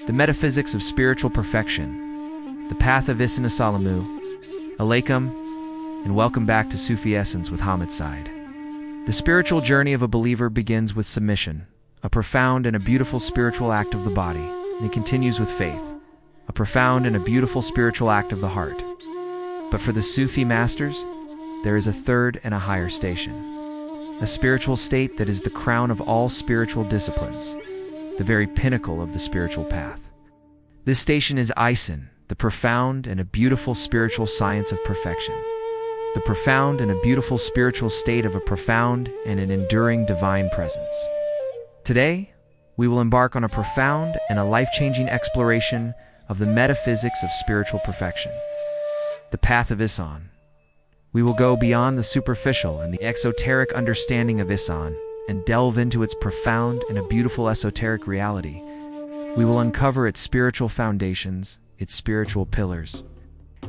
The Metaphysics of Spiritual Perfection, the Path of Ihsan. Assalamu alaikum, and welcome back to Sufi Essence with Hammad Syed. The spiritual journey of a believer begins with submission, a profound and a beautiful spiritual act of the body, and it continues with faith, a profound and a beautiful spiritual act of the heart. But for the Sufi masters, there is a third and a higher station, a spiritual state that is the crown of all spiritual disciplines, the very pinnacle of the spiritual path. This station is Ihsan, the profound and a beautiful spiritual science of perfection, the profound and a beautiful spiritual state of a profound and an enduring divine presence. Today, we will embark on a profound and a life-changing exploration of the metaphysics of spiritual perfection, the path of Ihsan. We will go beyond the superficial and the exoteric understanding of Ihsan and delve into its profound and a beautiful esoteric reality. We will uncover its spiritual foundations, its spiritual pillars,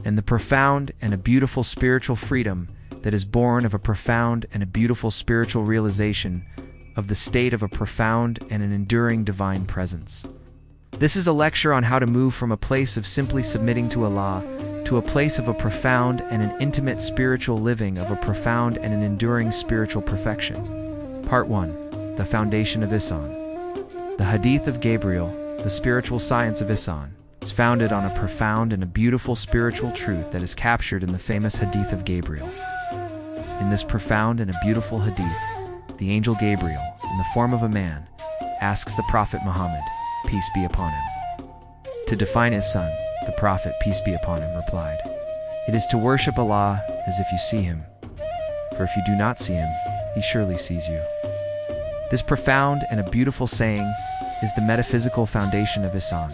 and the profound and a beautiful spiritual freedom that is born of a profound and a beautiful spiritual realization of the state of a profound and an enduring divine presence. This is a lecture on how to move from a place of simply submitting to Allah to a place of a profound and an intimate spiritual living of a profound and an enduring spiritual perfection. Part 1. The Foundation of Ihsan. The Hadith of Gabriel, the spiritual science of Ihsan, is founded on a profound and a beautiful spiritual truth that is captured in the famous Hadith of Gabriel. In this profound and a beautiful Hadith, the angel Gabriel, in the form of a man, asks the Prophet Muhammad, peace be upon him. To define Ihsan, the Prophet, peace be upon him, replied, "It is to worship Allah as if you see him, for if you do not see him, he surely sees you." This profound and a beautiful saying is the metaphysical foundation of Ihsan.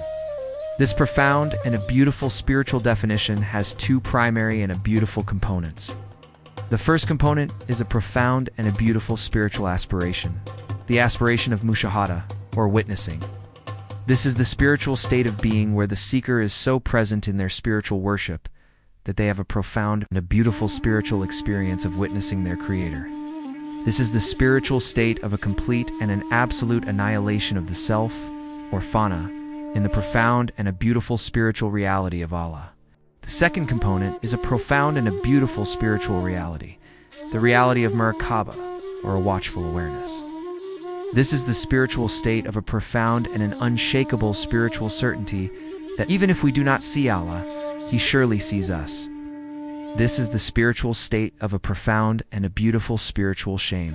This profound and a beautiful spiritual definition has two primary and a beautiful components. The first component is a profound and a beautiful spiritual aspiration, the aspiration of mushahada, or witnessing. This is the spiritual state of being where the seeker is so present in their spiritual worship that they have a profound and a beautiful spiritual experience of witnessing their Creator. This is the spiritual state of a complete and an absolute annihilation of the self, or fana, in the profound and a beautiful spiritual reality of Allah. The second component is a profound and a beautiful spiritual reality, the reality of muraqabah, or a watchful awareness. This is the spiritual state of a profound and an unshakable spiritual certainty that even if we do not see Allah, He surely sees us. This is the spiritual state of a profound and a beautiful spiritual shame,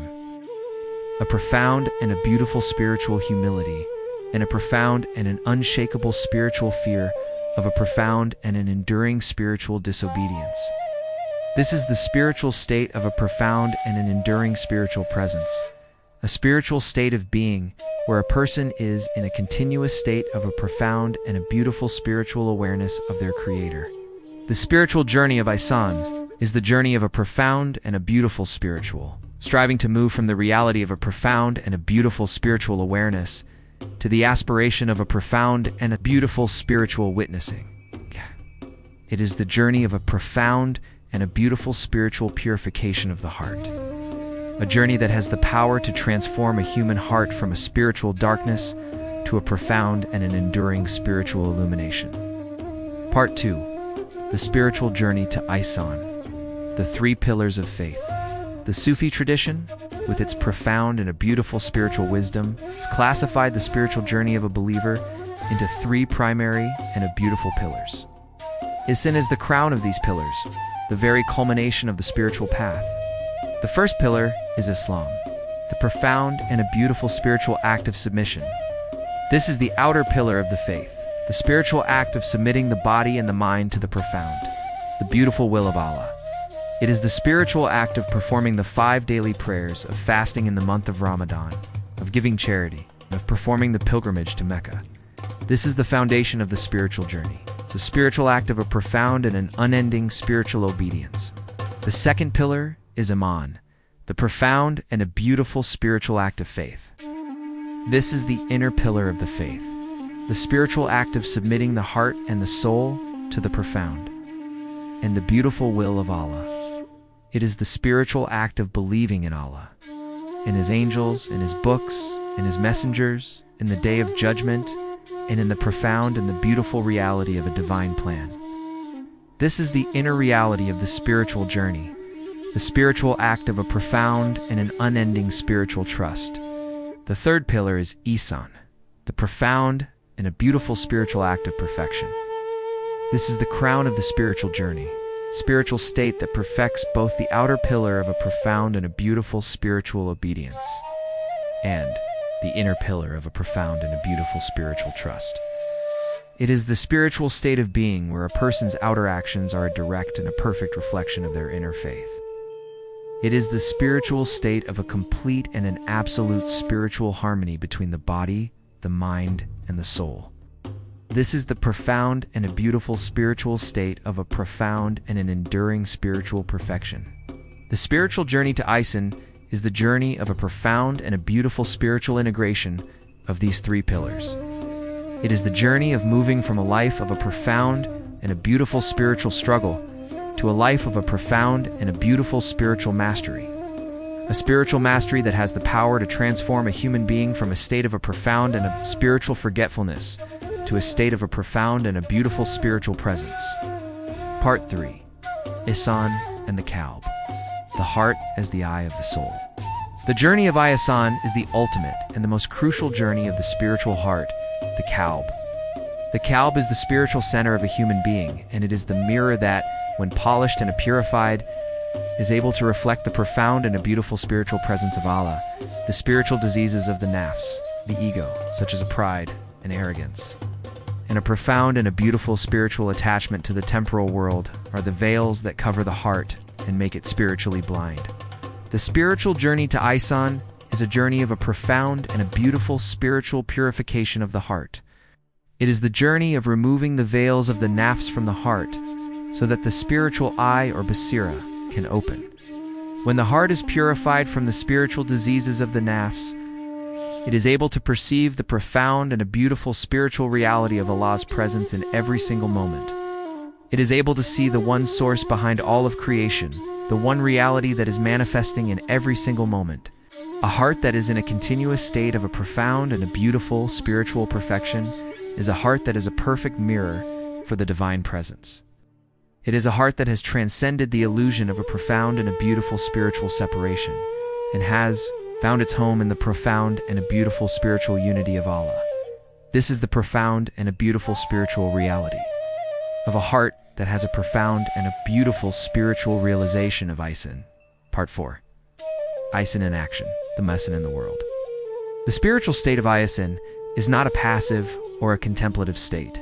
a profound and a beautiful spiritual humility, and a profound and an unshakable spiritual fear of a profound and an enduring spiritual disobedience. This is the spiritual state of a profound and an enduring spiritual presence, a spiritual state of being where a person is in a continuous state of a profound and a beautiful spiritual awareness of their Creator. The spiritual journey of Ihsan is the journey of a profound and a beautiful spiritual, striving to move from the reality of a profound and a beautiful spiritual awareness to the aspiration of a profound and a beautiful spiritual witnessing. It is the journey of a profound and a beautiful spiritual purification of the heart, a journey that has the power to transform a human heart from a spiritual darkness to a profound and an enduring spiritual illumination. Part 2. The spiritual journey to Ihsan, the three pillars of faith. The Sufi tradition, with its profound and a beautiful spiritual wisdom, has classified the spiritual journey of a believer into three primary and a beautiful pillars. Ihsan is the crown of these pillars, the very culmination of the spiritual path. The first pillar is Islam, the profound and a beautiful spiritual act of submission. This is the outer pillar of the faith, the spiritual act of submitting the body and the mind to the profound. It's the beautiful will of Allah. It is the spiritual act of performing the 5 daily prayers, of fasting in the month of Ramadan, of giving charity, and of performing the pilgrimage to Mecca. This is the foundation of the spiritual journey. It's a spiritual act of a profound and an unending spiritual obedience. The second pillar is Iman, the profound and a beautiful spiritual act of faith. This is the inner pillar of the faith, the spiritual act of submitting the heart and the soul to the profound and the beautiful will of Allah. It is the spiritual act of believing in Allah, in His angels, in His books, in His messengers, in the day of judgment, and in the profound and the beautiful reality of a divine plan. This is the inner reality of the spiritual journey, the spiritual act of a profound and an unending spiritual trust. The third pillar is Ihsan, the profound and a beautiful spiritual act of perfection. This is the crown of the spiritual journey, spiritual state that perfects both the outer pillar of a profound and a beautiful spiritual obedience, and the inner pillar of a profound and a beautiful spiritual trust. It is the spiritual state of being where a person's outer actions are a direct and a perfect reflection of their inner faith. It is the spiritual state of a complete and an absolute spiritual harmony between the body, the mind, and the soul. This is the profound and a beautiful spiritual state of a profound and an enduring spiritual perfection. The spiritual journey to Ihsan is the journey of a profound and a beautiful spiritual integration of these three pillars. It is the journey of moving from a life of a profound and a beautiful spiritual struggle to a life of a profound and a beautiful spiritual mastery. A spiritual mastery that has the power to transform a human being from a state of a profound and a spiritual forgetfulness to a state of a profound and a beautiful spiritual presence. Part 3. Ihsan and the Qalb. The heart as the eye of the soul. The journey of Ihsan is the ultimate and the most crucial journey of the spiritual heart, the Qalb. The Qalb is the spiritual center of a human being, and it is the mirror that, when polished and purified, is able to reflect the profound and a beautiful spiritual presence of Allah, the spiritual diseases of the nafs, the ego, such as pride and arrogance, and a profound and a beautiful spiritual attachment to the temporal world are the veils that cover the heart and make it spiritually blind. The spiritual journey to Ihsan is a journey of a profound and a beautiful spiritual purification of the heart. It is the journey of removing the veils of the nafs from the heart so that the spiritual eye or basira can open. When the heart is purified from the spiritual diseases of the nafs, it is able to perceive the profound and a beautiful spiritual reality of Allah's presence in every single moment. It is able to see the one source behind all of creation, the one reality that is manifesting in every single moment. A heart that is in a continuous state of a profound and a beautiful spiritual perfection is a heart that is a perfect mirror for the divine presence. It is a heart that has transcended the illusion of a profound and a beautiful spiritual separation, and has found its home in the profound and a beautiful spiritual unity of Allah. This is the profound and a beautiful spiritual reality of a heart that has a profound and a beautiful spiritual realization of Ihsan. Part 4. Ihsan in action, the Ihsan in the world. The spiritual state of Ihsan is not a passive or a contemplative state.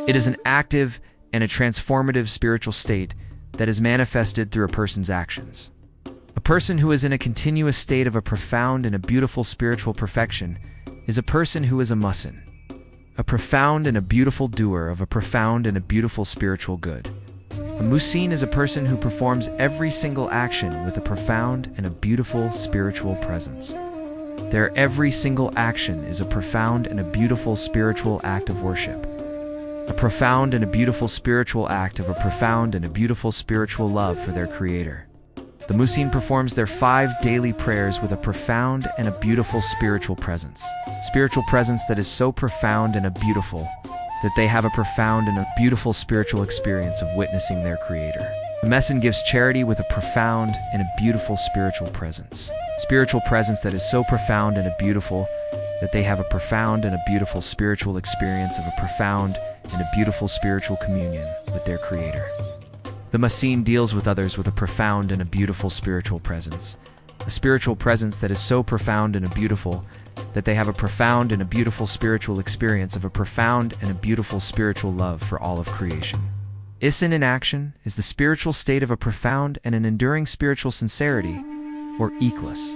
It is an active and a transformative spiritual state that is manifested through a person's actions. A person who is in a continuous state of a profound and a beautiful spiritual perfection is a person who is a muhsin, a profound and a beautiful doer of a profound and a beautiful spiritual good. A muhsin is a person who performs every single action with a profound and a beautiful spiritual presence. Their every single action is a profound and a beautiful spiritual act of worship, a profound and a beautiful spiritual act of a profound and a beautiful spiritual love for their Creator. The muhsin performs their 5 daily prayers with a profound and a beautiful spiritual presence that is so profound and a beautiful that they have a profound and a beautiful spiritual experience of witnessing their Creator. The muhsin gives charity with a profound and a beautiful spiritual presence that is so profound and a beautiful that they have a profound and a beautiful spiritual experience of a profound and a beautiful spiritual communion with their Creator. The muhsin deals with others with a profound and a beautiful spiritual presence, a spiritual presence that is so profound and a beautiful that they have a profound and a beautiful spiritual experience of a profound and a beautiful spiritual love for all of creation. Ihsan in action is the spiritual state of a profound and an enduring spiritual sincerity, or ikhlas.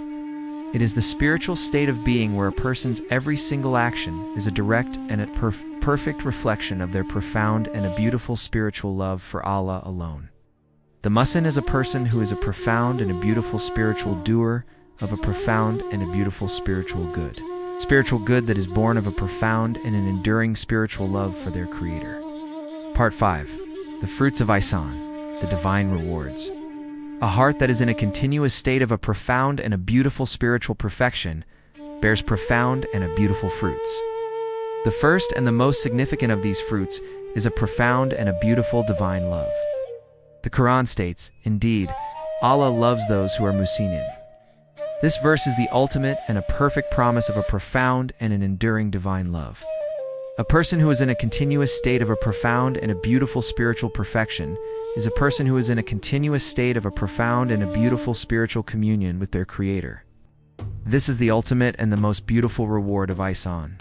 It is the spiritual state of being where a person's every single action is a direct and a perfect reflection of their profound and a beautiful spiritual love for Allah alone. The muhsin is a person who is a profound and a beautiful spiritual doer of a profound and a beautiful spiritual good that is born of a profound and an enduring spiritual love for their Creator. Part 5. The fruits of Ihsan, the divine rewards. A heart that is in a continuous state of a profound and a beautiful spiritual perfection bears profound and a beautiful fruits. The first and the most significant of these fruits is a profound and a beautiful divine love. The Quran states, "Indeed, Allah loves those who are muhsinin." This verse is the ultimate and a perfect promise of a profound and an enduring divine love. A person who is in a continuous state of a profound and a beautiful spiritual perfection is a person who is in a continuous state of a profound and a beautiful spiritual communion with their Creator. This is the ultimate and the most beautiful reward of Ihsan.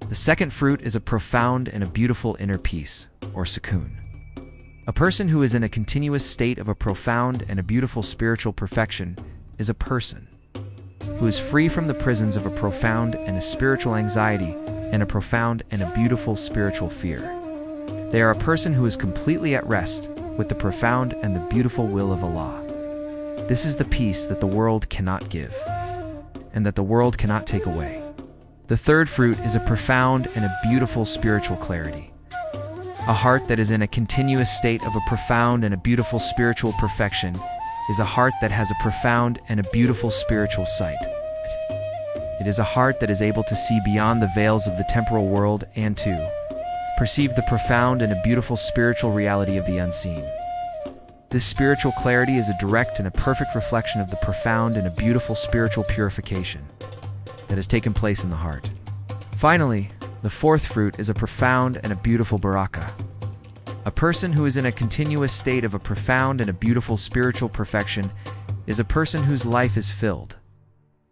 The second fruit is a profound and a beautiful inner peace, or sukoon. A person who is in a continuous state of a profound and a beautiful spiritual perfection is a person who is free from the prisons of a profound and a spiritual anxiety and a profound and a beautiful spiritual fear. They are a person who is completely at rest with the profound and the beautiful will of Allah. This is the peace that the world cannot give, and that the world cannot take away. The third fruit is a profound and a beautiful spiritual clarity. A heart that is in a continuous state of a profound and a beautiful spiritual perfection is a heart that has a profound and a beautiful spiritual sight. It is a heart that is able to see beyond the veils of the temporal world and to perceive the profound and a beautiful spiritual reality of the unseen. This spiritual clarity is a direct and a perfect reflection of the profound and a beautiful spiritual purification that has taken place in the heart. Finally, the fourth fruit is a profound and a beautiful barakah. A person who is in a continuous state of a profound and a beautiful spiritual perfection is a person whose life is filled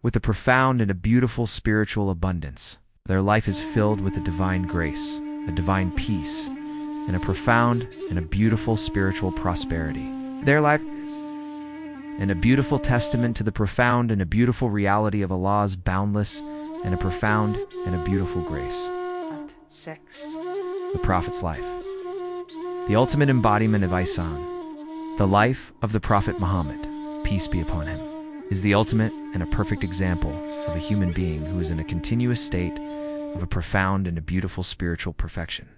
with a profound and a beautiful spiritual abundance. Their life is filled with a divine grace, a divine peace, and a profound and a beautiful spiritual prosperity. Their life and a beautiful testament to the profound and a beautiful reality of Allah's boundless and a profound and a beautiful grace. 6. The Prophet's life. The ultimate embodiment of Ihsan, the life of the Prophet Muhammad, peace be upon him, is the ultimate and a perfect example of a human being who is in a continuous state of a profound and a beautiful spiritual perfection.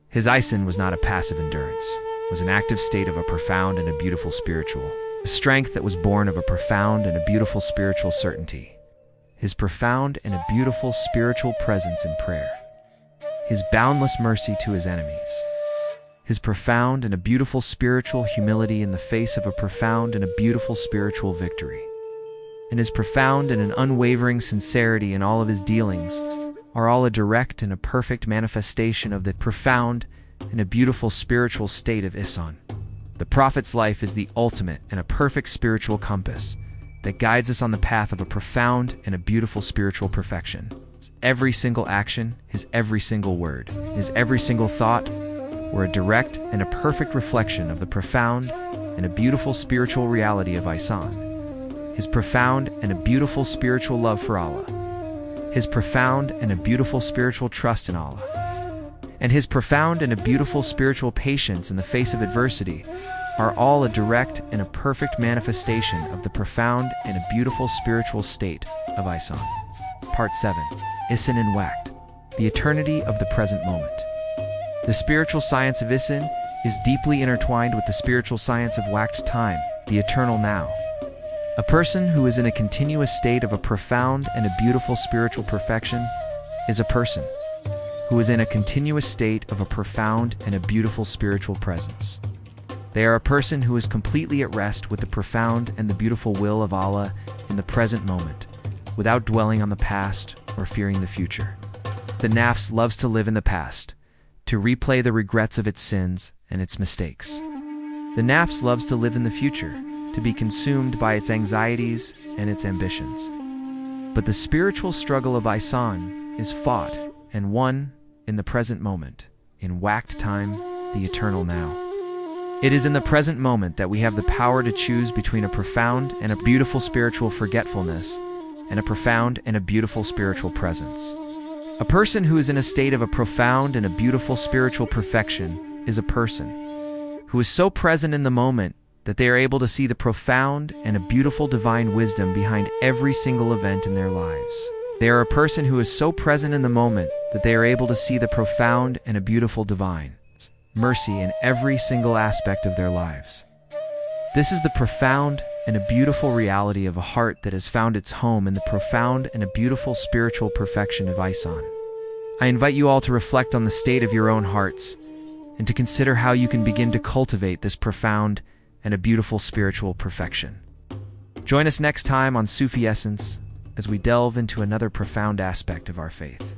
His Ihsan was not a passive endurance, it was an active state of a profound and a beautiful spiritual, a strength that was born of a profound and a beautiful spiritual certainty, his profound and a beautiful spiritual presence in prayer, his boundless mercy to his enemies, his profound and a beautiful spiritual humility in the face of a profound and a beautiful spiritual victory, and his profound and an unwavering sincerity in all of his dealings are all a direct and a perfect manifestation of the profound and a beautiful spiritual state of Ihsan. The Prophet's life is the ultimate and a perfect spiritual compass that guides us on the path of a profound and a beautiful spiritual perfection. His every single action, his every single word, his every single thought were a direct and a perfect reflection of the profound and a beautiful spiritual reality of Ihsan, his profound and a beautiful spiritual love for Allah, his profound and a beautiful spiritual trust in Allah, and his profound and a beautiful spiritual patience in the face of adversity are all a direct and a perfect manifestation of the profound and a beautiful spiritual state of Ihsan. Part 7. Ihsan and Waqt, the eternity of the present moment. The spiritual science of Ihsan is deeply intertwined with the spiritual science of Waqt, time, the eternal now. A person who is in a continuous state of a profound and a beautiful spiritual perfection is a person who is in a continuous state of a profound and a beautiful spiritual presence. They are a person who is completely at rest with the profound and the beautiful will of Allah in the present moment, without dwelling on the past or fearing the future. The nafs loves to live in the past, to replay the regrets of its sins and its mistakes. The nafs loves to live in the future, to be consumed by its anxieties and its ambitions. But the spiritual struggle of Ihsan is fought and won in the present moment, in Waqt time, the eternal now. It is in the present moment that we have the power to choose between a profound and a beautiful spiritual forgetfulness and a profound and a beautiful spiritual presence. A person who is in a state of a profound and a beautiful spiritual perfection is a person who is so present in the moment that they are able to see the profound and a beautiful divine wisdom behind every single event in their lives. They are a person who is so present in the moment that they are able to see the profound and a beautiful divine mercy in every single aspect of their lives. This is the profound and a beautiful reality of a heart that has found its home in the profound and a beautiful spiritual perfection of Ihsan. I invite you all to reflect on the state of your own hearts and to consider how you can begin to cultivate this profound and a beautiful spiritual perfection. Join us next time on Sufi Essence as we delve into another profound aspect of our faith.